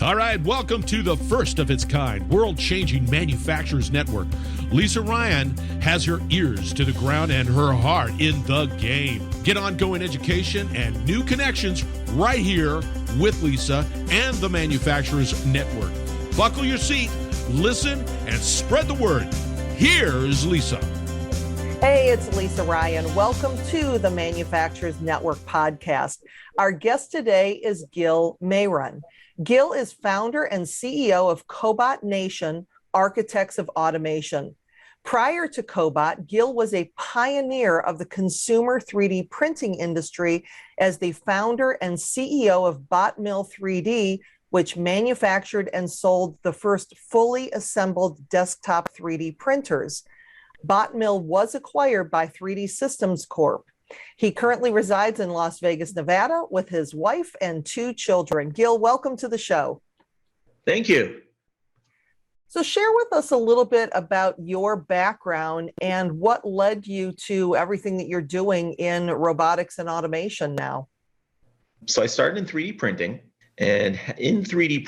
All right, welcome to the first of its kind, world-changing manufacturers network. Lisa Ryan has her ears to the ground and her heart in the game. Get ongoing education and new connections right here with Lisa and the Manufacturers Network. Buckle your seat, listen, and spread the word. Here's Lisa. Hey, it's Lisa Ryan. Welcome to the Manufacturers Network podcast. Our guest today is Gil Mayron. Gil is founder and CEO of Cobot Nation, Architects of Automation. Prior to Cobot, Gil was a pioneer of the consumer 3D printing industry as the founder and CEO of Botmill 3D, which manufactured and sold the first fully assembled desktop 3D printers. Botmill was acquired by 3D Systems Corp. He currently resides in Las Vegas, Nevada with his wife and 2 children. Gil, welcome to the show. Thank you. So share with us a little bit about your background and what led you to everything that you're doing in robotics and automation now. So I started in 3D printing, and in 3D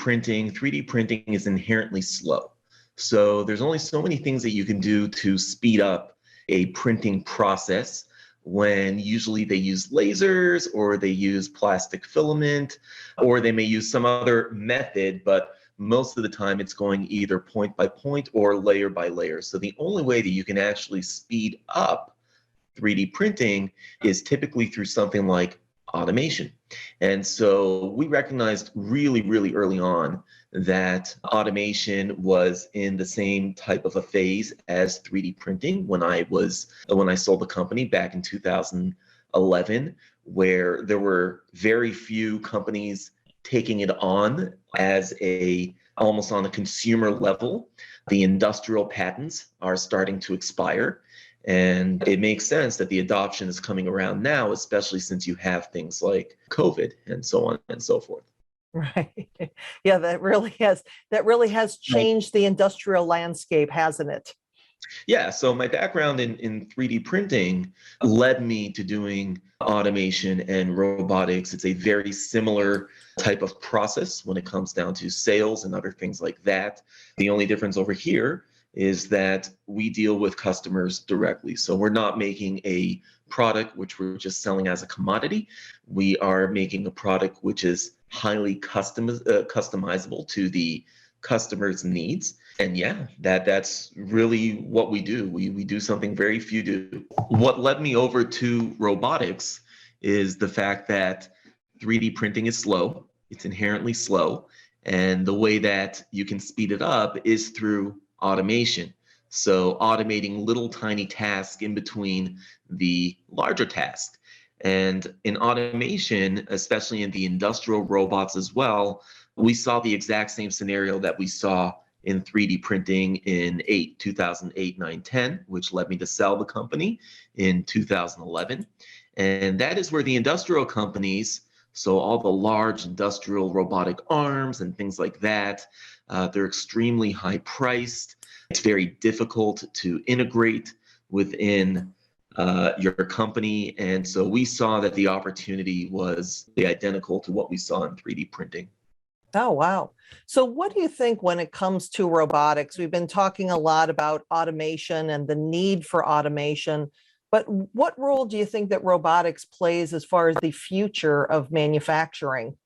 printing is inherently slow. So there's only so many things that you can do to speed up a printing process when usually they use lasers or they use plastic filament or they may use some other method, but most of the time it's going either point by point or layer by layer. So the only way that you can actually speed up 3D printing is typically through something like automation. And so we recognized really early on that automation was in the same type of a phase as 3D printing when I sold the company back in 2011, where there were very few companies taking it on as almost on a consumer level. The industrial patents are starting to expire. And it makes sense that the adoption is coming around now, especially since you have things like COVID and so on and so forth. Right. Yeah, that really has changed the industrial landscape, hasn't it? Yeah, so my background in 3D printing led me to doing automation and robotics. It's a very similar type of process when it comes down to sales and other things like that. The only difference over here is that we deal with customers directly. So we're not making a product which we're just selling as a commodity. We are making a product which is highly customizable to the customer's needs. And yeah, that's really what we do. We do something very few do. What led me over to robotics is the fact that 3D printing is slow. It's inherently slow. And the way that you can speed it up is through automation. So automating little tiny tasks in between the larger tasks. And in automation, especially in the industrial robots as well, we saw the exact same scenario that we saw in 3D printing in 2008, 9, 10, which led me to sell the company in 2011. And that is where the industrial companies, so all the large industrial robotic arms and things like that, they're extremely high priced. It's very difficult to integrate within your company. And so we saw that the opportunity was identical to what we saw in 3D printing. Oh, wow. So what do you think when it comes to robotics? We've been talking a lot about automation and the need for automation, but what role do you think that robotics plays as far as the future of manufacturing?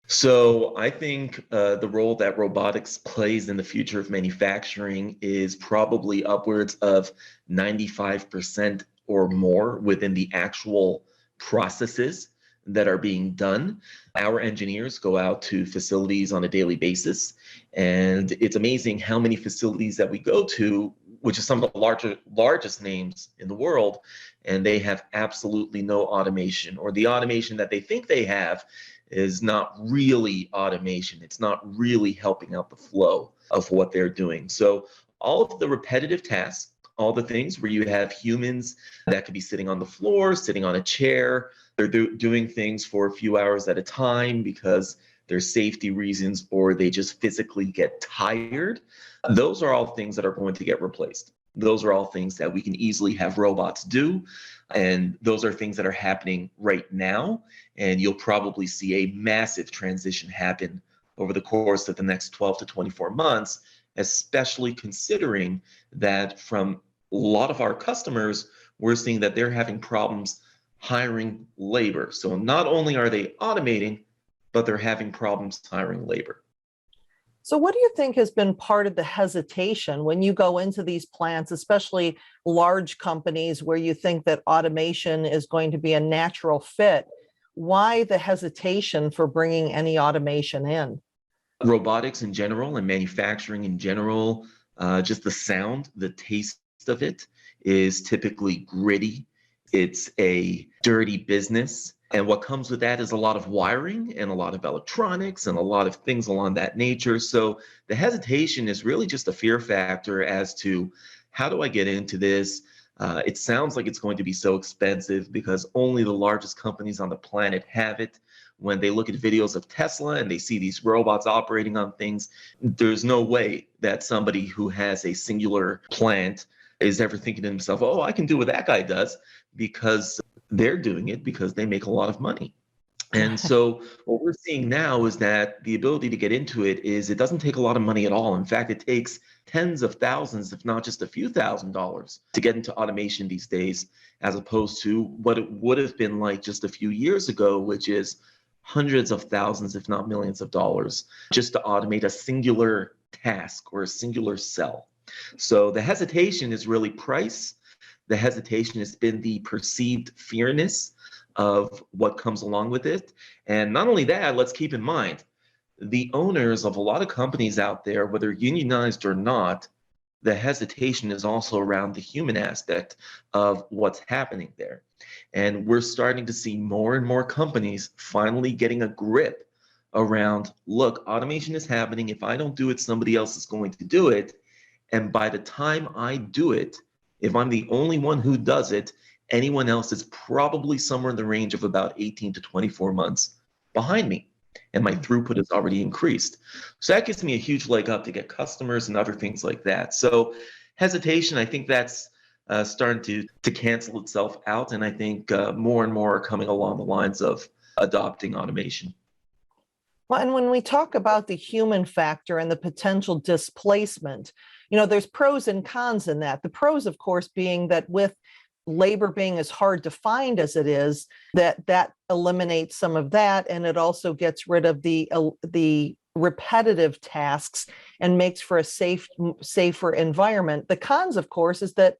So I think the role that robotics plays in the future of manufacturing is probably upwards of 95% or more within the actual processes that are being done. Our engineers go out to facilities on a daily basis, and it's amazing how many facilities that we go to, which is some of the largest names in the world, and they have absolutely no automation, or the automation that they think they have is not really automation. It's not really helping out the flow of what they're doing. So all of the repetitive tasks, all the things where you have humans that could be sitting on the floor, sitting on a chair, they're doing things for a few hours at a time because there's safety reasons or they just physically get tired. Those are all things that are going to get replaced. Those are all things that we can easily have robots do. And those are things that are happening right now. And you'll probably see a massive transition happen over the course of the next 12 to 24 months, especially considering that from a lot of our customers, we're seeing that they're having problems hiring labor. So not only are they automating, but they're having problems hiring labor. So, what do you think has been part of the hesitation when you go into these plants, especially large companies where you think that automation is going to be a natural fit? Why the hesitation for bringing any automation in? Robotics in general and manufacturing in general, just the sound, the taste of it is typically gritty. It's a dirty business. And what comes with that is a lot of wiring and a lot of electronics and a lot of things along that nature. So the hesitation is really just a fear factor as to how do I get into this? It sounds like it's going to be so expensive because only the largest companies on the planet have it. When they look at videos of Tesla and they see these robots operating on things, there's no way that somebody who has a singular plant is ever thinking to himself, oh, I can do what that guy does, because they're doing it because they make a lot of money. And so what we're seeing now is that the ability to get into it is it doesn't take a lot of money at all. In fact, it takes tens of thousands, if not just a few $1,000s to get into automation these days, as opposed to what it would have been like just a few years ago, which is hundreds of thousands, if not millions of dollars, just to automate a singular task or a singular cell. So the hesitation is really price. The hesitation has been the perceived fearness of what comes along with it. And not only that, let's keep in mind, the owners of a lot of companies out there, whether unionized or not, the hesitation is also around the human aspect of what's happening there. And we're starting to see more and more companies finally getting a grip around, look, automation is happening. If I don't do it, somebody else is going to do it. And by the time I do it, if I'm the only one who does it, anyone else is probably somewhere in the range of about 18 to 24 months behind me. And my throughput has already increased. So that gives me a huge leg up to get customers and other things like that. So hesitation, I think that's starting to cancel itself out. And I think more and more are coming along the lines of adopting automation. Well, and when we talk about the human factor and the potential displacement, you know, there's pros and cons in that. The pros, of course, being that with labor being as hard to find as it is, that eliminates some of that, and it also gets rid of the repetitive tasks and makes for a safer environment. The cons, of course, is that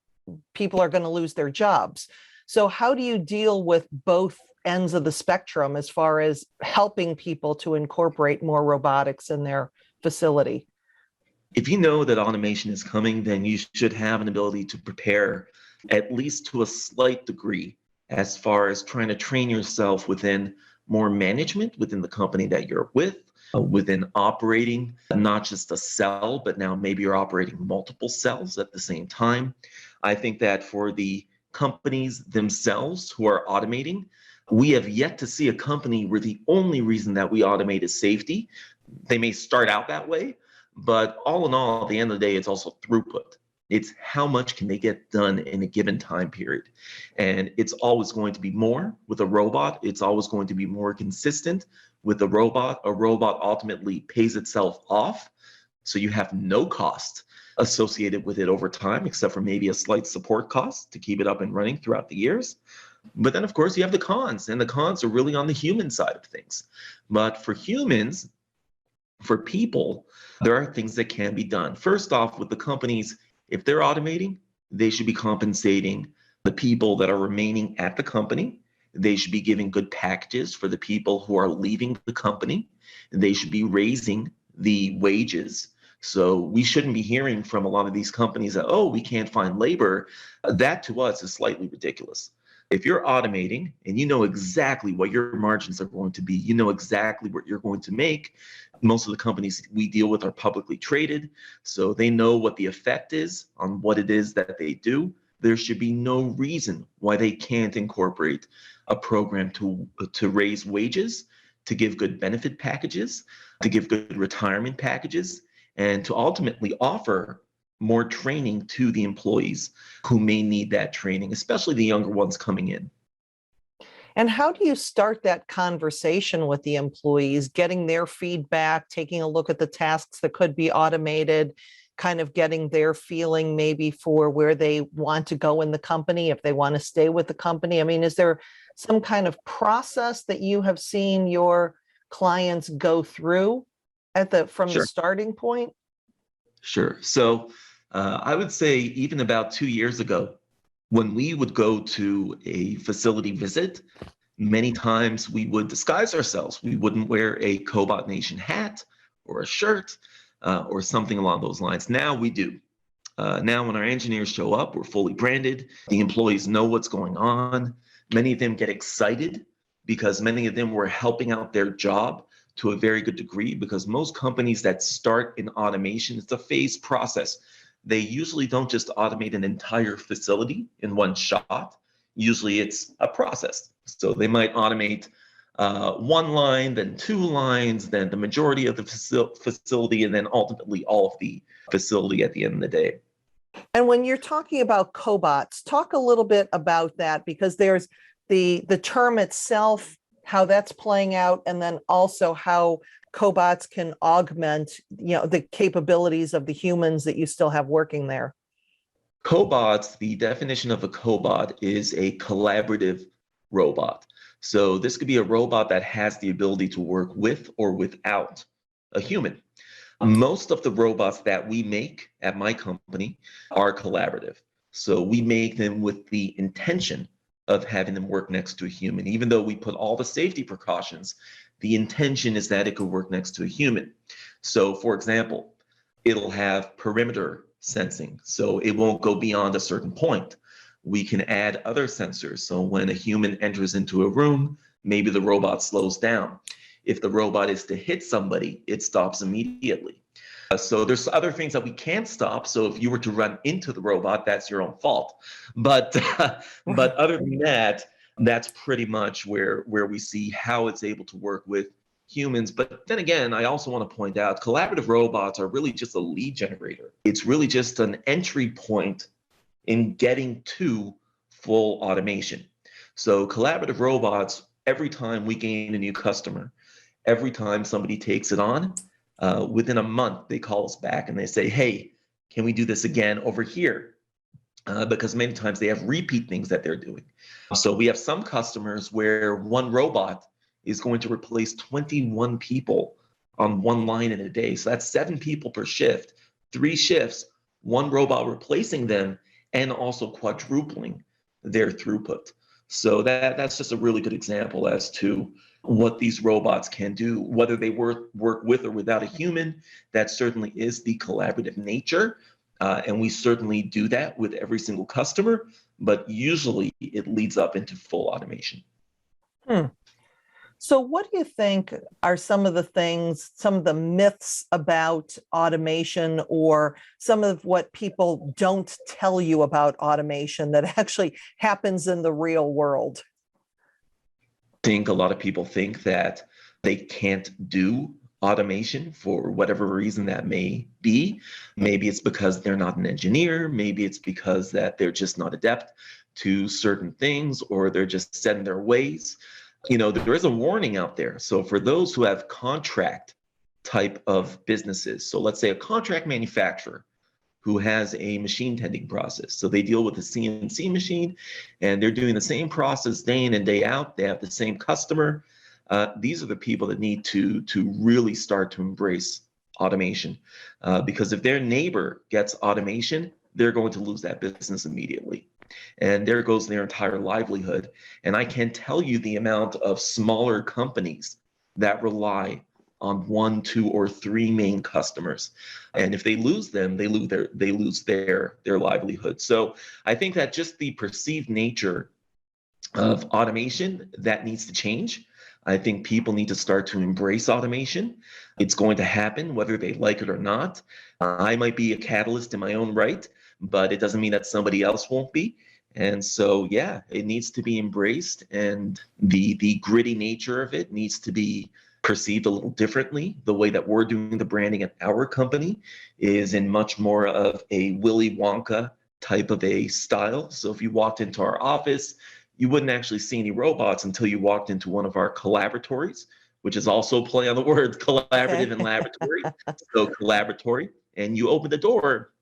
people are going to lose their jobs. So how do you deal with both ends of the spectrum as far as helping people to incorporate more robotics in their facility? If you know that automation is coming, then you should have an ability to prepare, at least to a slight degree, as far as trying to train yourself within more management within the company that you're with, within operating not just a cell, but now maybe you're operating multiple cells at the same time. I think that for the companies themselves who are automating, we have yet to see a company where the only reason that we automate is safety. They may start out that way, but all in all, at the end of the day, it's also throughput. It's how much can they get done in a given time period. And it's always going to be more with a robot. It's always going to be more consistent with a robot. A robot ultimately pays itself off. So you have no cost associated with it over time, except for maybe a slight support cost to keep it up and running throughout the years. But then, of course, you have the cons, and the cons are really on the human side of things. But for humans, for people, there are things that can be done. First off, with the companies, if they're automating, they should be compensating the people that are remaining at the company. They should be giving good packages for the people who are leaving the company. They should be raising the wages. So we shouldn't be hearing from a lot of these companies that, oh, we can't find labor. That to us is slightly ridiculous. If you're automating and you know exactly what your margins are going to be, you know exactly what you're going to make. Most of the companies we deal with are publicly traded, so they know what the effect is on what it is that they do. There should be no reason why they can't incorporate a program to raise wages, to give good benefit packages, to give good retirement packages, and to ultimately offer more training to the employees who may need that training, especially the younger ones coming in. And how do you start that conversation with the employees, getting their feedback, taking a look at the tasks that could be automated, kind of getting their feeling maybe for where they want to go in the company, if they want to stay with the company? I mean, is there some kind of process that you have seen your clients go through from the Sure. starting point? Sure. So I would say even about 2 years ago, when we would go to a facility visit, many times we would disguise ourselves. We wouldn't wear a Cobot Nation hat or a shirt or something along those lines. Now we do. Now, when our engineers show up, we're fully branded. The employees know what's going on. Many of them get excited because many of them were helping out their job to a very good degree, because most companies that start in automation, it's a phased process. They usually don't just automate an entire facility in one shot. Usually it's a process. So they might automate one line, then two lines, then the majority of the facility, and then ultimately all of the facility at the end of the day. And when you're talking about cobots, talk a little bit about that, because there's the term itself, how that's playing out, and then also how cobots can augment, the capabilities of the humans that you still have working there. Cobots, the definition of a cobot is a collaborative robot. So this could be a robot that has the ability to work with or without a human. Most of the robots that we make at my company are collaborative. So we make them with the intention of having them work next to a human. Even though we put all the safety precautions, the intention is that it could work next to a human. So for example, it'll have perimeter sensing, so it won't go beyond a certain point. We can add other sensors. So when a human enters into a room, maybe the robot slows down. If the robot is to hit somebody, it stops immediately. So there's other things that we can't stop. So if you were to run into the robot, that's your own fault. But other than that, that's pretty much where we see how it's able to work with humans. But then again, I also want to point out collaborative robots are really just a lead generator. It's really just an entry point in getting to full automation. So collaborative robots, every time we gain a new customer, every time somebody takes it on, within a month, they call us back and they say, hey, can we do this again over here? Because many times they have repeat things that they're doing. So we have some customers where one robot is going to replace 21 people on one line in a day. So that's 7 people per shift, 3 shifts, one robot replacing them, and also quadrupling their throughput. So that's just a really good example as to what these robots can do, whether they work with or without a human. That certainly is the collaborative nature. And we certainly do that with every single customer, but usually it leads up into full automation. So what do you think are some of the myths about automation, or some of what people don't tell you about automation that actually happens in the real world? I think a lot of people think that they can't do automation for whatever reason that may be. Maybe it's because they're not an engineer. Maybe it's because that they're just not adept to certain things, or they're just set in their ways. There is a warning out there. So for those who have contract type of businesses, so let's say a contract manufacturer who has a machine tending process. So they deal with a CNC machine and they're doing the same process day in and day out. They have the same customer. These are the people that need to really start to embrace automation, because if their neighbor gets automation, they're going to lose that business immediately. And there goes their entire livelihood. And I can't tell you the amount of smaller companies that rely on 1, 2, or 3 main customers. And if they lose them, they lose their livelihood. So I think that just the perceived nature of automation, that needs to change. I think people need to start to embrace automation. It's going to happen whether they like it or not. I might be a catalyst in my own right, but it doesn't mean that somebody else won't be. And so, yeah, it needs to be embraced, and the gritty nature of it needs to be perceived a little differently. The way that we're doing the branding at our company is in much more of a Willy Wonka type of a style. So if you walked into our office, you wouldn't actually see any robots until you walked into one of our collaboratories, which is also a play on the words collaborative and laboratory. So collaboratory, and you open the door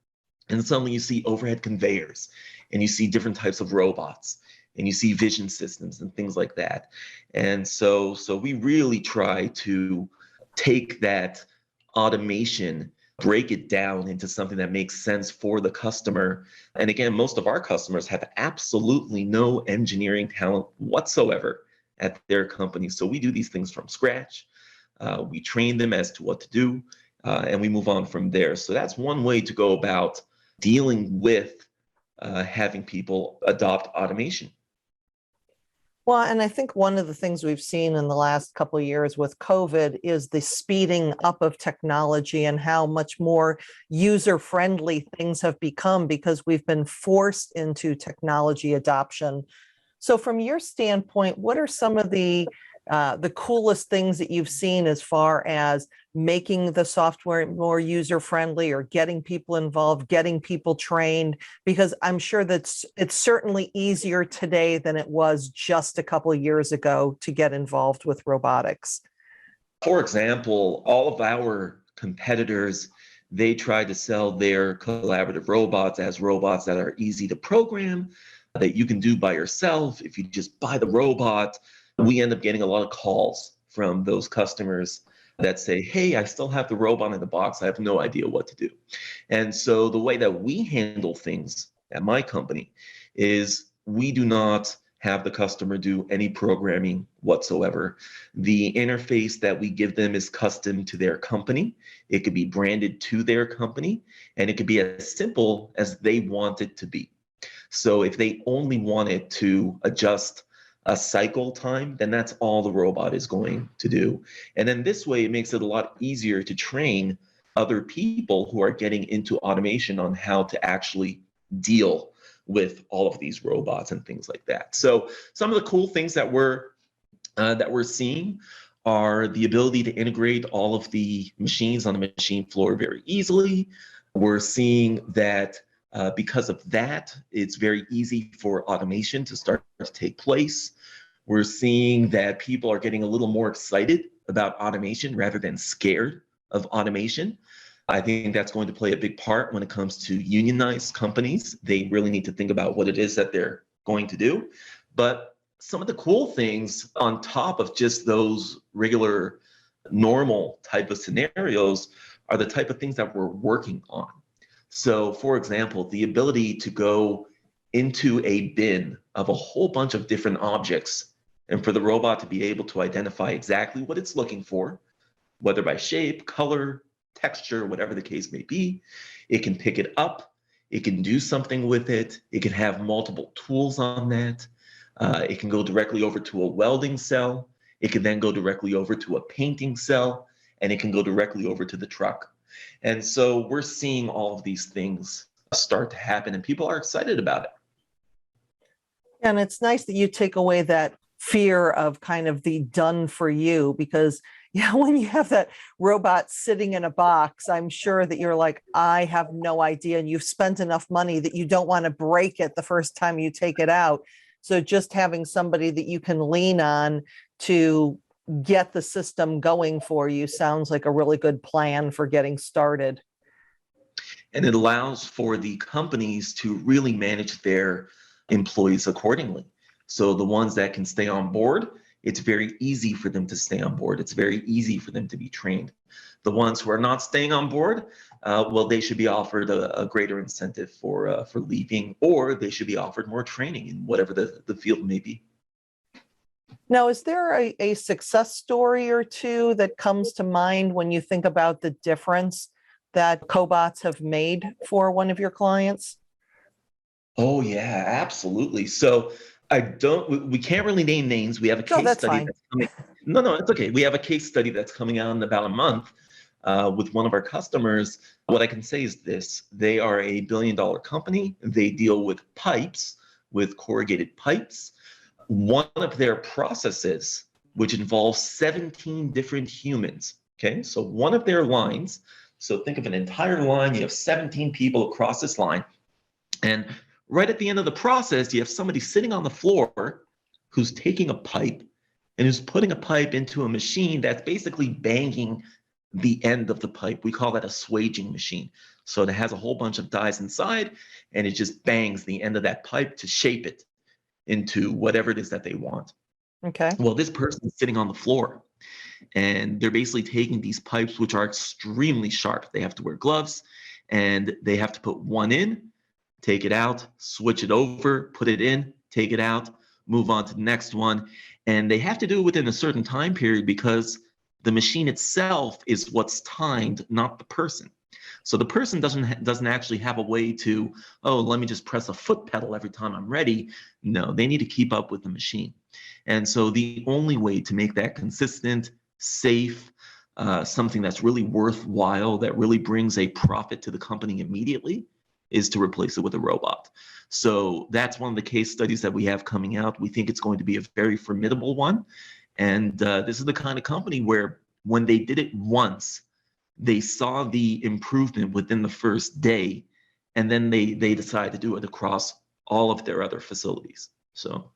and suddenly you see overhead conveyors and you see different types of robots and you see vision systems and things like that. And so we really try to take that automation, break it down into something that makes sense for the customer. And again, most of our customers have absolutely no engineering talent whatsoever at their company. So we do these things from scratch. We train them as to what to do, and we move on from there. So that's one way to go about dealing with having people adopt automation. Well, and I think one of the things we've seen in the last couple of years with COVID is the speeding up of technology and how much more user-friendly things have become because we've been forced into technology adoption. So from your standpoint, what are some of the coolest things that you've seen as far as making the software more user-friendly or getting people involved, getting people trained? Because I'm sure that it's certainly easier today than it was just a couple of years ago to get involved with robotics. For example, all of our competitors, they try to sell their collaborative robots as robots that are easy to program, that you can do by yourself. If you just buy the robot, we end up getting a lot of calls from those customers that say, hey, I still have the robot in the box. I have no idea what to do. And so the way that we handle things at my company is we do not have the customer do any programming whatsoever. The interface that we give them is custom to their company. It could be branded to their company, and it could be as simple as they want it to be. So if they only wanted to adjust a cycle time, then that's all the robot is going to do. And then this way, it makes it a lot easier to train other people who are getting into automation on how to actually deal with all of these robots and things like that. So some of the cool things that we're seeing are the ability to integrate all of the machines on the machine floor very easily. We're seeing that because of that, it's very easy for automation to start to take place. We're seeing that people are getting a little more excited about automation rather than scared of automation. I think that's going to play a big part when it comes to unionized companies. They really need to think about what it is that they're going to do. But some of the cool things on top of just those regular, normal type of scenarios are the type of things that we're working on. So, for example, the ability to go into a bin of a whole bunch of different objects and for the robot to be able to identify exactly what it's looking for, whether by shape, color, texture, whatever the case may be. It can pick it up. It can do something with it. It can have multiple tools on that. It can go directly over to a welding cell. It can then go directly over to a painting cell, and it can go directly over to the truck. And so we're seeing all of these things start to happen, and people are excited about it. And it's nice that you take away that fear of kind of the done for you, because when you have that robot sitting in a box, I'm sure that you're like, I have no idea. And you've spent enough money that you don't want to break it the first time you take it out. So just having somebody that you can lean on to get the system going for you sounds like a really good plan for getting started. And it allows for the companies to really manage their employees accordingly. So the ones that can stay on board, it's very easy for them to stay on board. It's very easy for them to be trained. The ones who are not staying on board, well, they should be offered a greater incentive for leaving, or they should be offered more training in whatever the field may be. Now, is there a success story or two that comes to mind when you think about the difference that cobots have made for one of your clients? Oh, yeah, absolutely. So we can't really name names. We have a case study that's coming. No, it's okay. We have a case study that's coming out in about a month with one of our customers. What I can say is this: they are a billion-dollar company. They deal with pipes, with corrugated pipes. One of their processes, which involves 17 different humans, okay? So one of their lines, so think of an entire line, you have 17 people across this line, and right at the end of the process, you have somebody sitting on the floor who's taking a pipe and who's putting a pipe into a machine that's basically banging the end of the pipe. We call that a swaging machine. So it has a whole bunch of dies inside, and it just bangs the end of that pipe to shape it into whatever it is that they want. Okay. Well, this person is sitting on the floor, and they're basically taking these pipes, which are extremely sharp. They have to wear gloves, and they have to put one in, take it out, switch it over, put it in, take it out, move on to the next one. And they have to do it within a certain time period because the machine itself is what's timed, not the person. So the person doesn't actually have a way to, oh, let me just press a foot pedal every time I'm ready. No, they need to keep up with the machine. And so the only way to make that consistent, safe, something that's really worthwhile, that really brings a profit to the company immediately, is to replace it with a robot. So that's one of the case studies that we have coming out. We think it's going to be a very formidable one. And this is the kind of company where when they did it once, they saw the improvement within the first day, and then they decided to do it across all of their other facilities. So,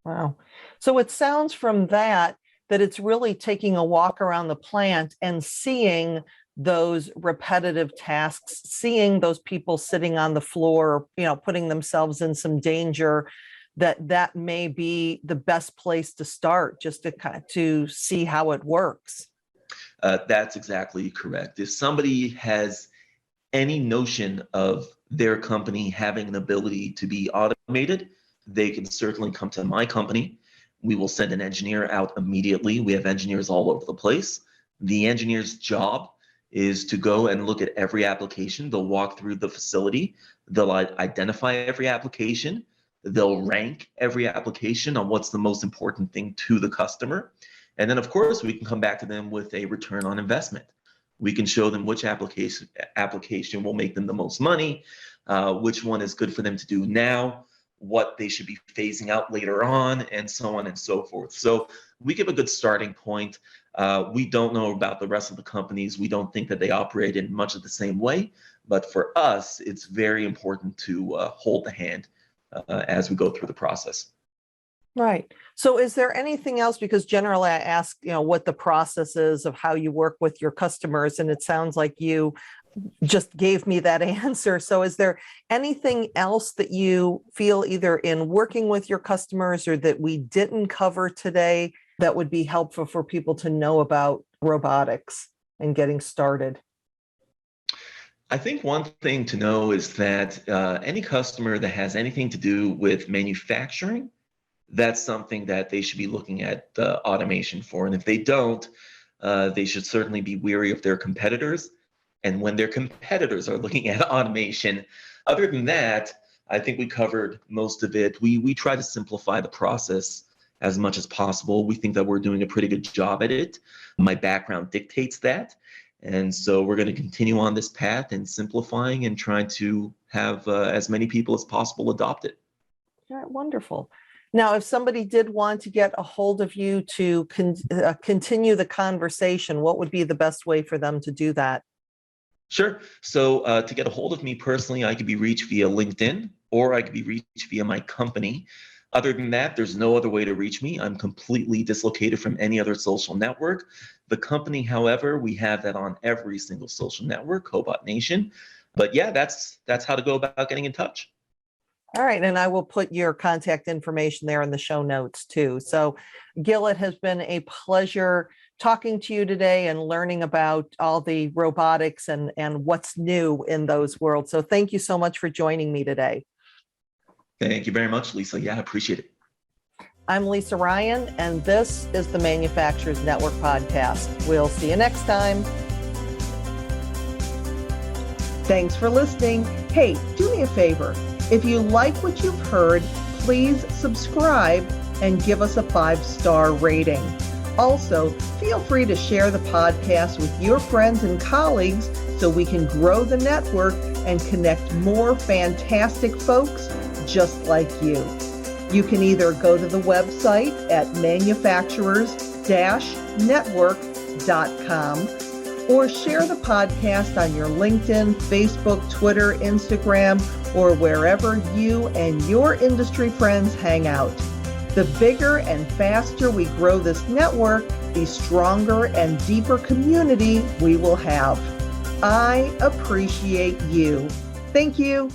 wow. So it sounds from that it's really taking a walk around the plant and seeing those repetitive tasks, seeing those people sitting on the floor, putting themselves in some danger, that may be the best place to start, just to see how it works. That's exactly correct. If somebody has any notion of their company having an ability to be automated, they can certainly come to my company. We will send an engineer out immediately. We have engineers all over the place. The engineer's job is to go and look at every application. They'll walk through the facility. They'll identify every application. They'll rank every application on what's the most important thing to the customer. And then, of course, we can come back to them with a return on investment. We can show them which application will make them the most money, which one is good for them to do now, what they should be phasing out later on, and so on and so forth. So we give a good starting point. We don't know about the rest of the companies. We don't think that they operate in much of the same way. But for us, it's very important to hold the hand as we go through the process. Right. So is there anything else? Because generally I ask, what the process is of how you work with your customers, and it sounds like you just gave me that answer. So is there anything else that you feel either in working with your customers or that we didn't cover today that would be helpful for people to know about robotics and getting started? I think one thing to know is that any customer that has anything to do with manufacturing, that's something that they should be looking at automation for. And if they don't, they should certainly be wary of their competitors. And when their competitors are looking at automation, other than that, I think we covered most of it. We try to simplify the process as much as possible. We think that we're doing a pretty good job at it. My background dictates that. And so we're going to continue on this path and simplifying and trying to have as many people as possible adopt it. All right, wonderful. Now, if somebody did want to get a hold of you to continue the conversation, what would be the best way for them to do that? Sure. So to get a hold of me personally, I could be reached via LinkedIn, or I could be reached via my company. Other than that, there's no other way to reach me. I'm completely dislocated from any other social network. The company, however, we have that on every single social network, Cobot Nation. But yeah, that's how to go about getting in touch. All right. And I will put your contact information there in the show notes too. So Gil, it has been a pleasure talking to you today and learning about all the robotics and what's new in those worlds. So thank you so much for joining me today. Thank you very much, Lisa. Yeah, I appreciate it. I'm Lisa Ryan, and this is the Manufacturers Network podcast. We'll see you next time. Thanks for listening. Hey, do me a favor. If you like what you've heard, please subscribe and give us a 5-star rating. Also, feel free to share the podcast with your friends and colleagues so we can grow the network and connect more fantastic folks just like you. You can either go to the website at manufacturers-network.com or share the podcast on your LinkedIn, Facebook, Twitter, Instagram, or wherever you and your industry friends hang out. The bigger and faster we grow this network, the stronger and deeper community we will have. I appreciate you. Thank you.